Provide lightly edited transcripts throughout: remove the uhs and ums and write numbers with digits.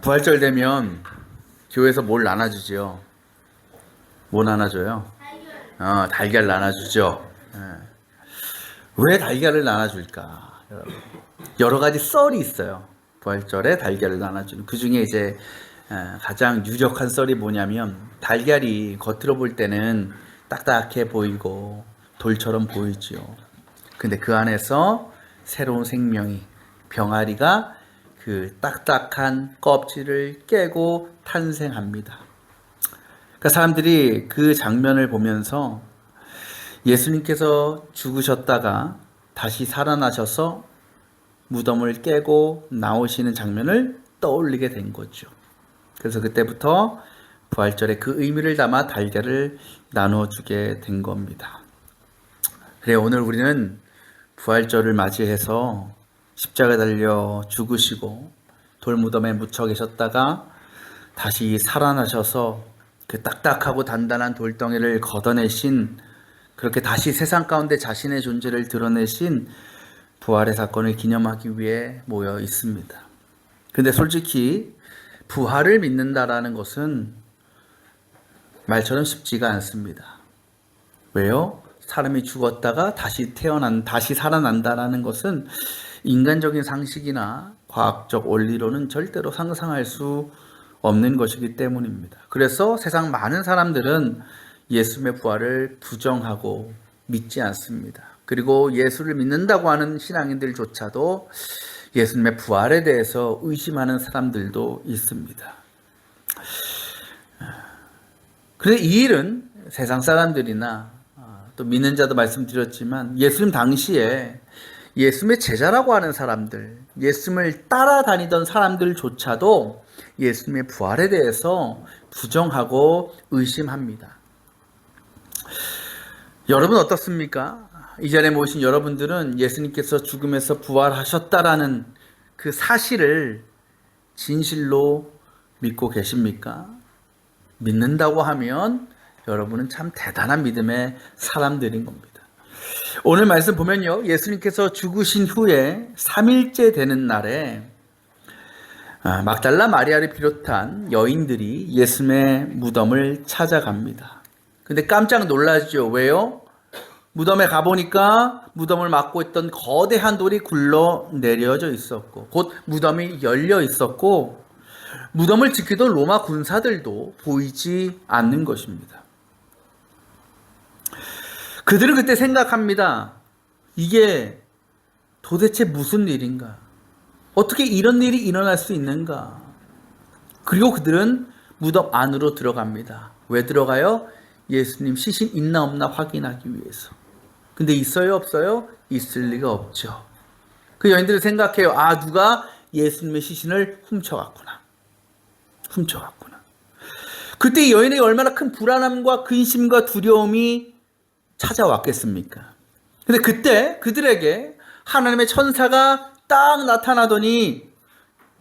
부활절 되면 교회에서 뭘 나눠주지요? 뭐 나눠줘요? 달걀 나눠주죠. 왜 달걀을 나눠줄까? 여러 가지 썰이 있어요. 부활절에 달걀을 나눠주는. 그 중에 이제 가장 유력한 썰이 뭐냐면, 달걀이 겉으로 볼 때는 딱딱해 보이고 돌처럼 보이죠. 근데 그 안에서 새로운 생명이, 병아리가 그 딱딱한 껍질을 깨고 탄생합니다. 그러니까 사람들이 그 장면을 보면서 예수님께서 죽으셨다가 다시 살아나셔서 무덤을 깨고 나오시는 장면을 떠올리게 된 거죠. 그래서 그때부터 부활절에 그 의미를 담아 달걀을 나눠주게 된 겁니다. 그래, 오늘 우리는 부활절을 맞이해서 십자가에 달려 죽으시고 돌무덤에 묻혀 계셨다가 다시 살아나셔서 그 딱딱하고 단단한 돌덩이를 걷어내신, 그렇게 다시 세상 가운데 자신의 존재를 드러내신 부활의 사건을 기념하기 위해 모여 있습니다. 근데 솔직히 부활을 믿는다라는 것은 말처럼 쉽지가 않습니다. 왜요? 사람이 죽었다가 다시 다시 살아난다라는 것은 인간적인 상식이나 과학적 원리로는 절대로 상상할 수 없는 것이기 때문입니다. 그래서 세상 많은 사람들은 예수님의 부활을 부정하고 믿지 않습니다. 그리고 예수를 믿는다고 하는 신앙인들조차도 예수님의 부활에 대해서 의심하는 사람들도 있습니다. 그런데 이 일은 세상 사람들이나 또 믿는 자도 말씀드렸지만 예수님 당시에 예수님의 제자라고 하는 사람들, 예수님을 따라다니던 사람들조차도 예수님의 부활에 대해서 부정하고 의심합니다. 여러분 어떻습니까? 이 자리에 모이신 여러분들은 예수님께서 죽음에서 부활하셨다라는 그 사실을 진실로 믿고 계십니까? 믿는다고 하면 여러분은 참 대단한 믿음의 사람들인 겁니다. 오늘 말씀 보면요, 예수님께서 죽으신 후에 3일째 되는 날에 막달라 마리아를 비롯한 여인들이 예수님의 무덤을 찾아갑니다. 근데 깜짝 놀라죠. 왜요? 무덤에 가보니까 무덤을 막고 있던 거대한 돌이 굴러 내려져 있었고, 곧 무덤이 열려 있었고, 무덤을 지키던 로마 군사들도 보이지 않는 것입니다. 그들은 그때 생각합니다. 이게 도대체 무슨 일인가? 어떻게 이런 일이 일어날 수 있는가? 그리고 그들은 무덤 안으로 들어갑니다. 왜 들어가요? 예수님 시신 있나 없나 확인하기 위해서. 근데 있어요, 없어요? 있을 리가 없죠. 그 여인들은 생각해요. 누가 예수님의 시신을 훔쳐갔구나. 그때 이 여인에게 얼마나 큰 불안함과 근심과 두려움이 찾아왔겠습니까? 근데 그때 그들에게 하나님의 천사가 딱 나타나더니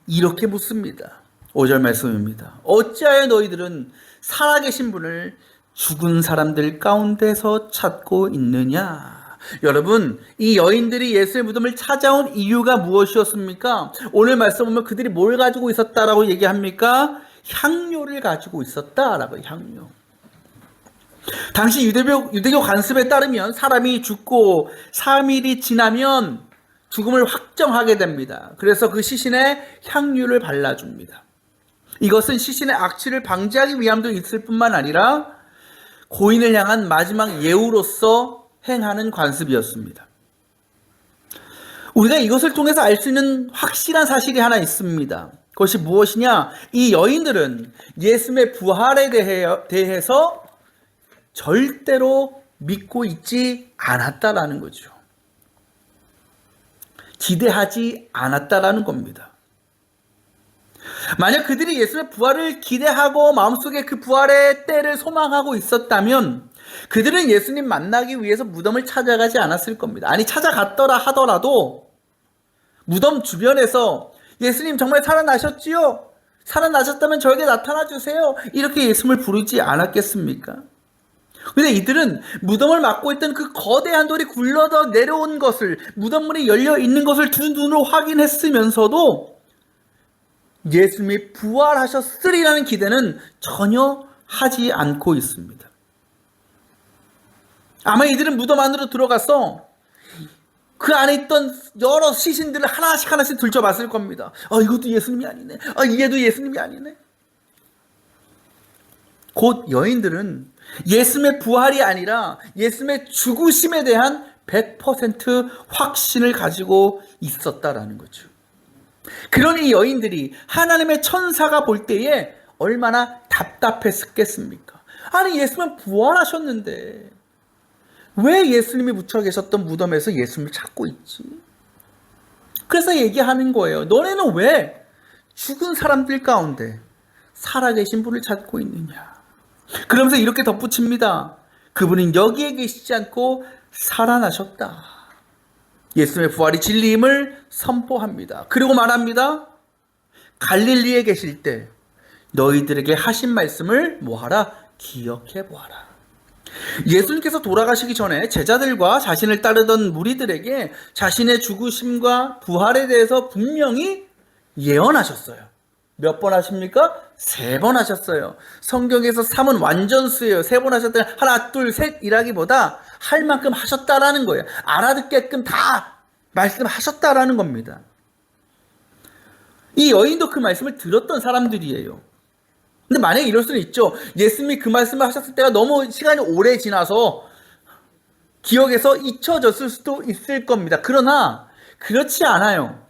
이렇게 묻습니다. 5절 말씀입니다. 어찌하여 너희들은 살아계신 분을 죽은 사람들 가운데서 찾고 있느냐? 여러분, 이 여인들이 예수의 무덤을 찾아온 이유가 무엇이었습니까? 오늘 말씀 보면 그들이 뭘 가지고 있었다라고 얘기합니까? 향료를 가지고 있었다라고. 향료. 당시 유대교 관습에 따르면 사람이 죽고 3일이 지나면 죽음을 확정하게 됩니다. 그래서 그 시신에 향유를 발라줍니다. 이것은 시신의 악취를 방지하기 위함도 있을 뿐만 아니라 고인을 향한 마지막 예우로서 행하는 관습이었습니다. 우리가 이것을 통해서 알 수 있는 확실한 사실이 하나 있습니다. 그것이 무엇이냐? 이 여인들은 예수님의 부활에 대해서 절대로 믿고 있지 않았다라는 거죠. 기대하지 않았다라는 겁니다. 만약 그들이 예수님의 부활을 기대하고 마음속에 그 부활의 때를 소망하고 있었다면 그들은 예수님 만나기 위해서 무덤을 찾아가지 않았을 겁니다. 아니, 찾아갔더라 하더라도 무덤 주변에서 예수님 정말 살아나셨지요? 살아나셨다면 저에게 나타나 주세요. 이렇게 예수님을 부르지 않았겠습니까? 근데 이들은 무덤을 막고 있던 그 거대한 돌이 굴러서 내려온 것을, 무덤문이 열려 있는 것을 두 눈으로 확인했으면서도 예수님이 부활하셨으리라는 기대는 전혀 하지 않고 있습니다. 아마 이들은 무덤 안으로 들어가서 그 안에 있던 여러 시신들을 하나씩 들춰봤을 겁니다. 이것도 예수님이 아니네. 얘도 예수님이 아니네. 곧 여인들은 예수님의 부활이 아니라 예수님의 죽으심에 대한 100% 확신을 가지고 있었다라는 거죠. 그러니 여인들이 하나님의 천사가 볼 때에 얼마나 답답했겠습니까? 아니, 예수님은 부활하셨는데 왜 예수님이 묻혀 계셨던 무덤에서 예수님을 찾고 있지? 그래서 얘기하는 거예요. 너네는 왜 죽은 사람들 가운데 살아계신 분을 찾고 있느냐? 그러면서 이렇게 덧붙입니다. 그분은 여기에 계시지 않고 살아나셨다. 예수님의 부활이 진리임을 선포합니다. 그리고 말합니다. 갈릴리에 계실 때 너희들에게 하신 말씀을 뭐하라? 기억해 보아라. 예수님께서 돌아가시기 전에 제자들과 자신을 따르던 무리들에게 자신의 죽으심과 부활에 대해서 분명히 예언하셨어요. 몇 번 하십니까? 3번 하셨어요. 성경에서 3은 완전수예요. 3번 하셨다는 하나, 둘, 셋 이라기보다 할 만큼 하셨다라는 거예요. 알아듣게끔 다 말씀하셨다라는 겁니다. 이 여인도 그 말씀을 들었던 사람들이에요. 근데 만약에 이럴 수는 있죠. 예수님이 그 말씀을 하셨을 때가 너무 시간이 오래 지나서 기억에서 잊혀졌을 수도 있을 겁니다. 그러나 그렇지 않아요.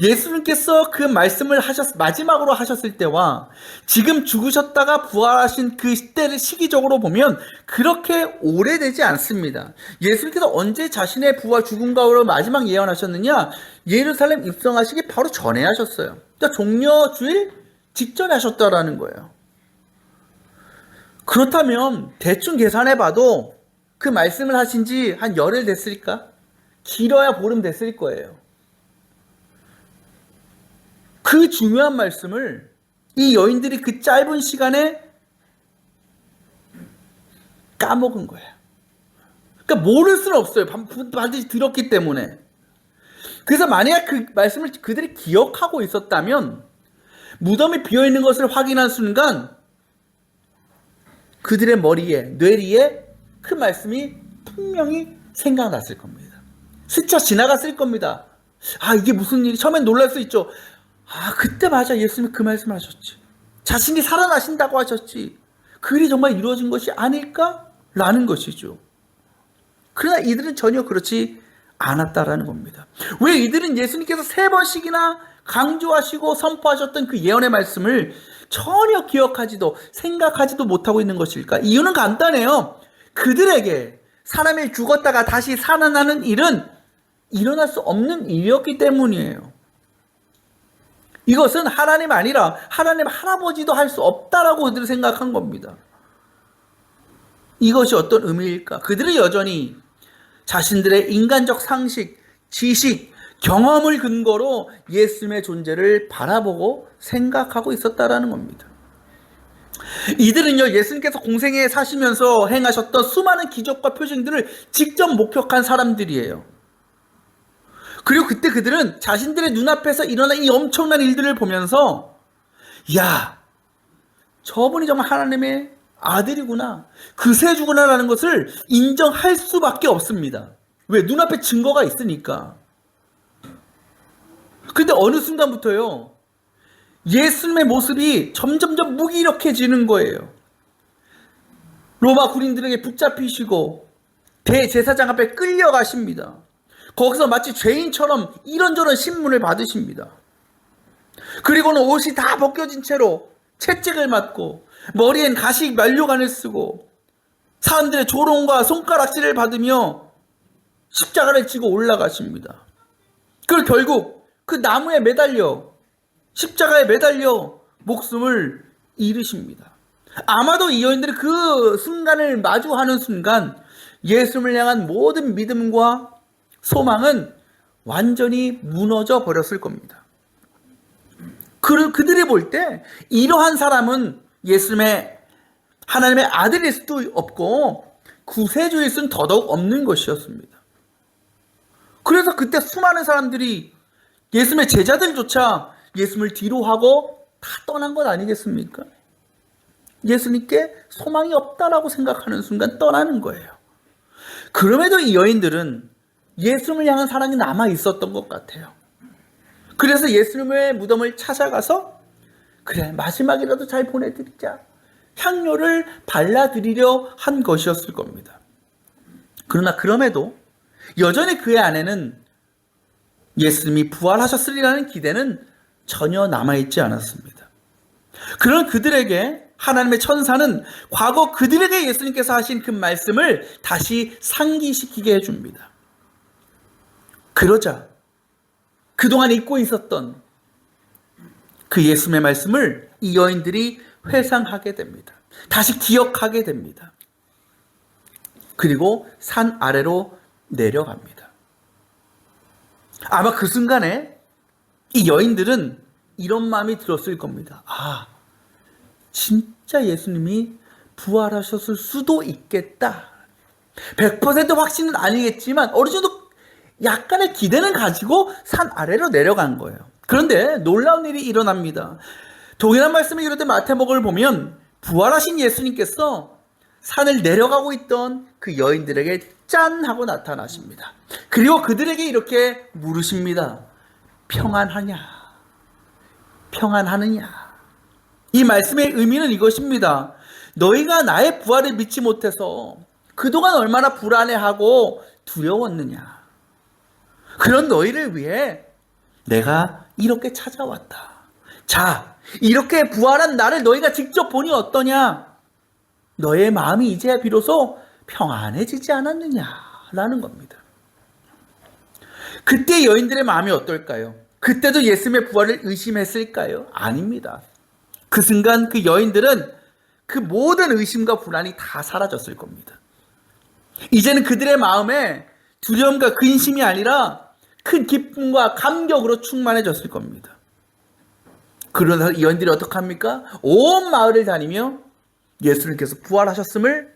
예수님께서 그 말씀을 마지막으로 하셨을 때와 지금 죽으셨다가 부활하신 그 때를 시기적으로 보면 그렇게 오래되지 않습니다. 예수님께서 언제 자신의 부활 죽음과 마지막 예언하셨느냐? 예루살렘 입성하시기 바로 전에 하셨어요. 그러니까 종려주일 직전에 하셨다라는 거예요. 그렇다면 대충 계산해봐도 그 말씀을 하신 지 한 열흘 됐을까? 길어야 보름 됐을 거예요. 그 중요한 말씀을 이 여인들이 그 짧은 시간에 까먹은 거예요. 그러니까 모를 수는 없어요. 반드시 들었기 때문에. 그래서 만약 그 말씀을 그들이 기억하고 있었다면 무덤이 비어있는 것을 확인한 순간 그들의 머리에, 뇌리에 그 말씀이 분명히 생각났을 겁니다. 스쳐 지나갔을 겁니다. 이게 무슨 일이? 처음엔 놀랄 수 있죠. 그때 맞아. 예수님이 그 말씀을 하셨지. 자신이 살아나신다고 하셨지. 그 일이 정말 이루어진 것이 아닐까? 라는 것이죠. 그러나 이들은 전혀 그렇지 않았다라는 겁니다. 왜 이들은 예수님께서 3번씩이나 강조하시고 선포하셨던 그 예언의 말씀을 전혀 기억하지도 생각하지도 못하고 있는 것일까? 이유는 간단해요. 그들에게 사람이 죽었다가 다시 살아나는 일은 일어날 수 없는 일이었기 때문이에요. 이것은 하나님 아니라 하나님 할아버지도 할 수 없다라고 그들은 생각한 겁니다. 이것이 어떤 의미일까? 그들은 여전히 자신들의 인간적 상식, 지식, 경험을 근거로 예수님의 존재를 바라보고 생각하고 있었다라는 겁니다. 이들은요, 예수님께서 공생애에 사시면서 행하셨던 수많은 기적과 표징들을 직접 목격한 사람들이에요. 그리고 그때 그들은 자신들의 눈앞에서 일어난 이 엄청난 일들을 보면서 야, 저분이 정말 하나님의 아들이구나, 그세주구나라는 것을 인정할 수밖에 없습니다. 왜? 눈앞에 증거가 있으니까. 근데 어느 순간부터요, 예수님의 모습이 점점점 무기력해지는 거예요. 로마 군인들에게 붙잡히시고 대제사장 앞에 끌려가십니다. 거기서 마치 죄인처럼 이런저런 신문을 받으십니다. 그리고는 옷이 다 벗겨진 채로 채찍을 맞고 머리엔 가시 면류관을 쓰고 사람들의 조롱과 손가락질을 받으며 십자가를 지고 올라가십니다. 그리고 결국 그 나무에 매달려, 십자가에 매달려 목숨을 잃으십니다. 아마도 이 여인들이 그 순간을 마주하는 순간 예수님을 향한 모든 믿음과 소망은 완전히 무너져 버렸을 겁니다. 그들이 볼 때 이러한 사람은 예수님의 하나님의 아들일 수도 없고 구세주일 수는 더더욱 없는 것이었습니다. 그래서 그때 수많은 사람들이 예수님의 제자들조차 예수님을 뒤로 하고 다 떠난 것 아니겠습니까? 예수님께 소망이 없다라고 생각하는 순간 떠나는 거예요. 그럼에도 이 여인들은 예수님을 향한 사랑이 남아 있었던 것 같아요. 그래서 예수님의 무덤을 찾아가서 그래 마지막이라도 잘 보내드리자 향료를 발라드리려 한 것이었을 겁니다. 그러나 그럼에도 여전히 그의 안에는 예수님이 부활하셨으리라는 기대는 전혀 남아있지 않았습니다. 그런 그들에게 하나님의 천사는 과거 그들에게 예수님께서 하신 그 말씀을 다시 상기시키게 해줍니다. 그러자 그동안 잊고 있었던 그 예수님의 말씀을 이 여인들이 회상하게 됩니다. 다시 기억하게 됩니다. 그리고 산 아래로 내려갑니다. 아마 그 순간에 이 여인들은 이런 마음이 들었을 겁니다. 아, 진짜 예수님이 부활하셨을 수도 있겠다. 100% 확신은 아니겠지만 어느 정도 약간의 기대는 가지고 산 아래로 내려간 거예요. 그런데 놀라운 일이 일어납니다. 동일한 말씀을 이럴 때 마태복음을 보면 부활하신 예수님께서 산을 내려가고 있던 그 여인들에게 짠 하고 나타나십니다. 그리고 그들에게 이렇게 물으십니다. 평안하냐? 평안하느냐? 이 말씀의 의미는 이것입니다. 너희가 나의 부활을 믿지 못해서 그동안 얼마나 불안해하고 두려웠느냐? 그런 너희를 위해 내가 이렇게 찾아왔다. 자, 이렇게 부활한 나를 너희가 직접 보니 어떠냐? 너의 마음이 이제야 비로소 평안해지지 않았느냐라는 겁니다. 그때 여인들의 마음이 어떨까요? 그때도 예수님의 부활을 의심했을까요? 아닙니다. 그 순간 그 여인들은 그 모든 의심과 불안이 다 사라졌을 겁니다. 이제는 그들의 마음에 두려움과 근심이 아니라 큰 기쁨과 감격으로 충만해졌을 겁니다. 그러나 이 여인들이 어떻게 합니까? 온 마을을 다니며 예수님께서 부활하셨음을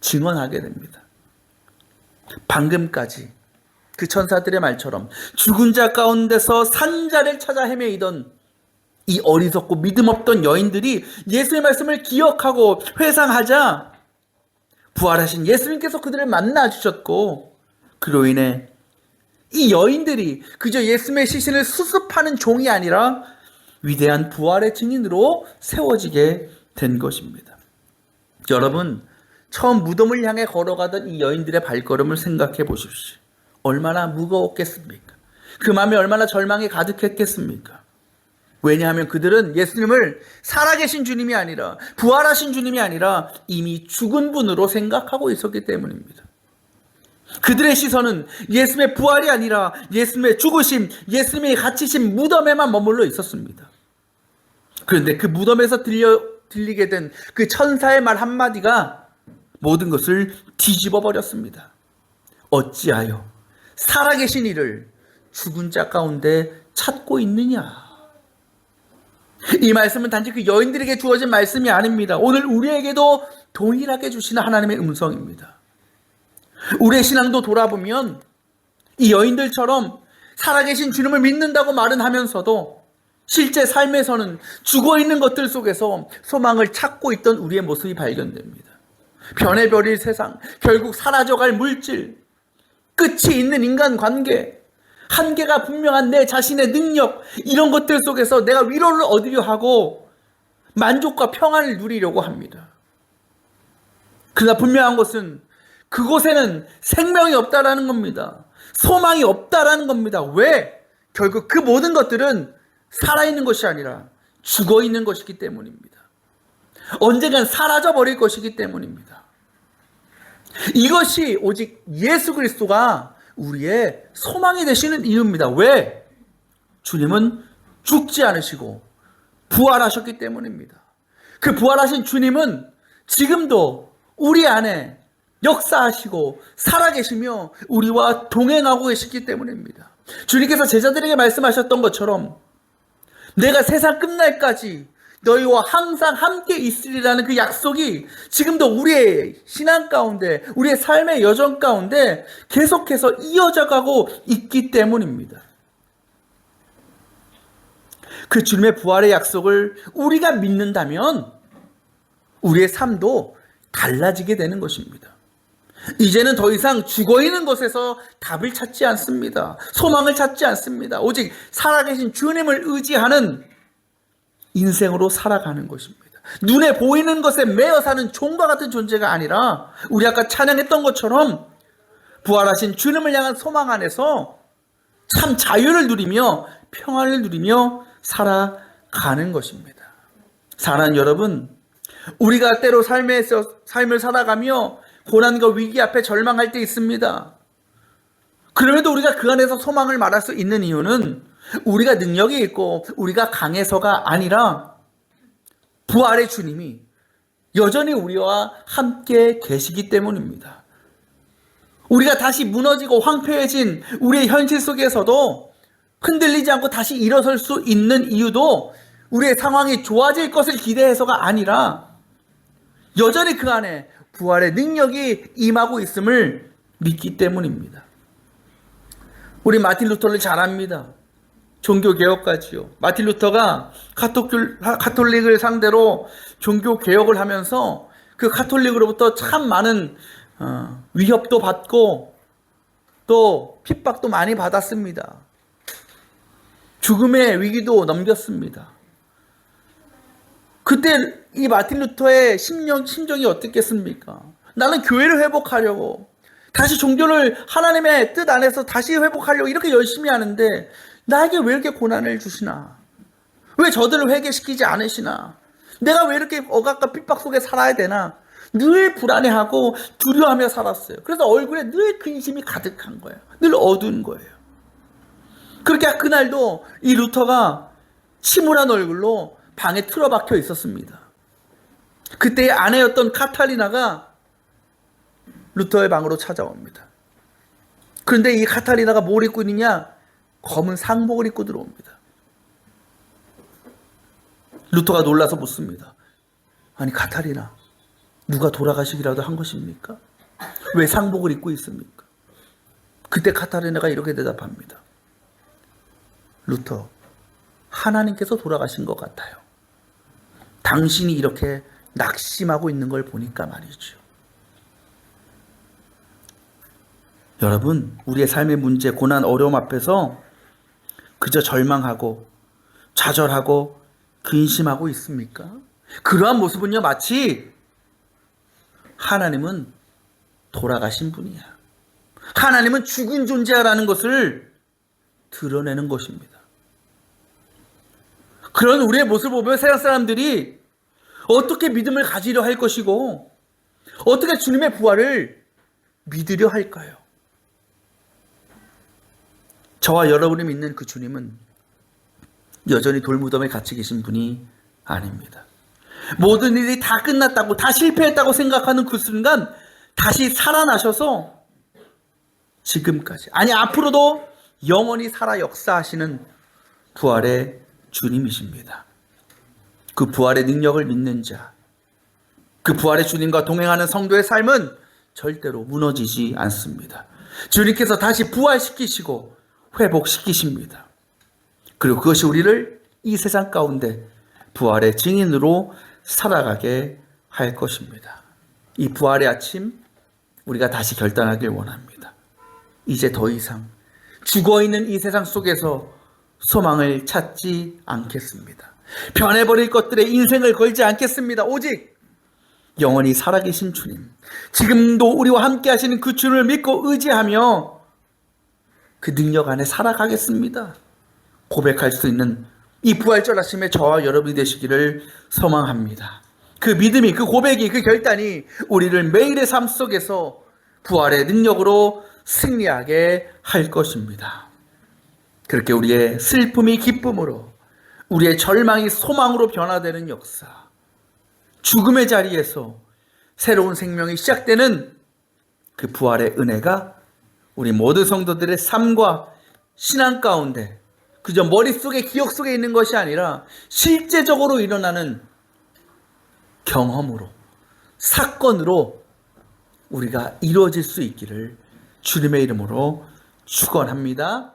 증언하게 됩니다. 방금까지 그 천사들의 말처럼 죽은 자 가운데서 산 자를 찾아 헤매이던 이 어리석고 믿음 없던 여인들이 예수의 말씀을 기억하고 회상하자 부활하신 예수님께서 그들을 만나 주셨고 그로 인해 이 여인들이 그저 예수님의 시신을 수습하는 종이 아니라 위대한 부활의 증인으로 세워지게 된 것입니다. 여러분, 처음 무덤을 향해 걸어가던 이 여인들의 발걸음을 생각해 보십시오. 얼마나 무거웠겠습니까? 그 마음이 얼마나 절망에 가득했겠습니까? 왜냐하면 그들은 예수님을 살아계신 주님이 아니라 부활하신 주님이 아니라 이미 죽은 분으로 생각하고 있었기 때문입니다. 그들의 시선은 예수님의 부활이 아니라 예수님의 죽으심, 예수님의 갇히신 무덤에만 머물러 있었습니다. 그런데 그 무덤에서 들리게 된 그 천사의 말 한마디가 모든 것을 뒤집어 버렸습니다. 어찌하여 살아계신 이를 죽은 자 가운데 찾고 있느냐? 이 말씀은 단지 그 여인들에게 주어진 말씀이 아닙니다. 오늘 우리에게도 동일하게 주시는 하나님의 음성입니다. 우리의 신앙도 돌아보면 이 여인들처럼 살아계신 주님을 믿는다고 말은 하면서도 실제 삶에서는 죽어있는 것들 속에서 소망을 찾고 있던 우리의 모습이 발견됩니다. 변해버릴 세상, 결국 사라져갈 물질, 끝이 있는 인간관계, 한계가 분명한 내 자신의 능력, 이런 것들 속에서 내가 위로를 얻으려 하고 만족과 평안을 누리려고 합니다. 그러나 분명한 것은 그곳에는 생명이 없다라는 겁니다. 소망이 없다라는 겁니다. 왜? 결국 그 모든 것들은 살아있는 것이 아니라 죽어있는 것이기 때문입니다. 언젠간 사라져버릴 것이기 때문입니다. 이것이 오직 예수 그리스도가 우리의 소망이 되시는 이유입니다. 왜? 주님은 죽지 않으시고 부활하셨기 때문입니다. 그 부활하신 주님은 지금도 우리 안에 역사하시고 살아계시며 우리와 동행하고 계시기 때문입니다. 주님께서 제자들에게 말씀하셨던 것처럼 내가 세상 끝날까지 너희와 항상 함께 있으리라는 그 약속이 지금도 우리의 신앙 가운데, 우리의 삶의 여정 가운데 계속해서 이어져 가고 있기 때문입니다. 그 주님의 부활의 약속을 우리가 믿는다면 우리의 삶도 달라지게 되는 것입니다. 이제는 더 이상 죽어있는 것에서 답을 찾지 않습니다. 소망을 찾지 않습니다. 오직 살아계신 주님을 의지하는 인생으로 살아가는 것입니다. 눈에 보이는 것에 매여 사는 종과 같은 존재가 아니라 우리 아까 찬양했던 것처럼 부활하신 주님을 향한 소망 안에서 참 자유를 누리며 평안을 누리며 살아가는 것입니다. 사랑하는 여러분, 우리가 때로 삶을 살아가며 고난과 위기 앞에 절망할 때 있습니다. 그럼에도 우리가 그 안에서 소망을 말할 수 있는 이유는 우리가 능력이 있고 우리가 강해서가 아니라 부활의 주님이 여전히 우리와 함께 계시기 때문입니다. 우리가 다시 무너지고 황폐해진 우리의 현실 속에서도 흔들리지 않고 다시 일어설 수 있는 이유도 우리의 상황이 좋아질 것을 기대해서가 아니라 여전히 그 안에 부활의 능력이 임하고 있음을 믿기 때문입니다. 우리 마틴 루터를 잘 압니다. 종교개혁가지요. 마틴 루터가 가톨릭을 상대로 종교개혁을 하면서 그 가톨릭으로부터 참 많은 위협도 받고 또 핍박도 많이 받았습니다. 죽음의 위기도 넘겼습니다. 그때 이 마틴 루터의 심정이 어땠겠습니까? 나는 교회를 회복하려고, 다시 종교를 하나님의 뜻 안에서 다시 회복하려고 이렇게 열심히 하는데 나에게 왜 이렇게 고난을 주시나? 왜 저들을 회개시키지 않으시나? 내가 왜 이렇게 억압과 핍박 속에 살아야 되나? 늘 불안해하고 두려워하며 살았어요. 그래서 얼굴에 늘 근심이 가득한 거예요. 늘 어두운 거예요. 그렇게 그날도 이 루터가 침울한 얼굴로 방에 틀어박혀 있었습니다. 그때의 아내였던 카탈리나가 루터의 방으로 찾아옵니다. 그런데 이 카탈리나가 뭘 입고 있느냐? 검은 상복을 입고 들어옵니다. 루터가 놀라서 묻습니다. 아니 카탈리나, 누가 돌아가시기라도 한 것입니까? 왜 상복을 입고 있습니까? 그때 카탈리나가 이렇게 대답합니다. 루터, 하나님께서 돌아가신 것 같아요. 당신이 이렇게 낙심하고 있는 걸 보니까 말이죠. 여러분, 우리의 삶의 문제, 고난, 어려움 앞에서 그저 절망하고 좌절하고 근심하고 있습니까? 그러한 모습은요, 마치 하나님은 돌아가신 분이야, 하나님은 죽은 존재라는 것을 드러내는 것입니다. 그런 우리의 모습을 보면 세상 사람들이 어떻게 믿음을 가지려 할 것이고 어떻게 주님의 부활을 믿으려 할까요? 저와 여러분이 믿는 그 주님은 여전히 돌무덤에 갇혀 계신 분이 아닙니다. 모든 일이 다 끝났다고, 다 실패했다고 생각하는 그 순간 다시 살아나셔서 지금까지, 아니 앞으로도 영원히 살아 역사하시는 부활의 주님이십니다. 그 부활의 능력을 믿는 자, 그 부활의 주님과 동행하는 성도의 삶은 절대로 무너지지 않습니다. 주님께서 다시 부활시키시고 회복시키십니다. 그리고 그것이 우리를 이 세상 가운데 부활의 증인으로 살아가게 할 것입니다. 이 부활의 아침 우리가 다시 결단하길 원합니다. 이제 더 이상 죽어있는 이 세상 속에서 소망을 찾지 않겠습니다. 변해버릴 것들에 인생을 걸지 않겠습니다. 오직 영원히 살아계신 주님, 지금도 우리와 함께 하시는 그 주님을 믿고 의지하며 그 능력 안에 살아가겠습니다. 고백할 수 있는 이 부활절 아침에 저와 여러분이 되시기를 소망합니다. 그 믿음이, 그 고백이, 그 결단이 우리를 매일의 삶 속에서 부활의 능력으로 승리하게 할 것입니다. 그렇게 우리의 슬픔이 기쁨으로, 우리의 절망이 소망으로 변화되는 역사, 죽음의 자리에서 새로운 생명이 시작되는 그 부활의 은혜가 우리 모든 성도들의 삶과 신앙 가운데 그저 머릿속에, 기억 속에 있는 것이 아니라 실제적으로 일어나는 경험으로, 사건으로 우리가 이루어질 수 있기를 주님의 이름으로 축원합니다.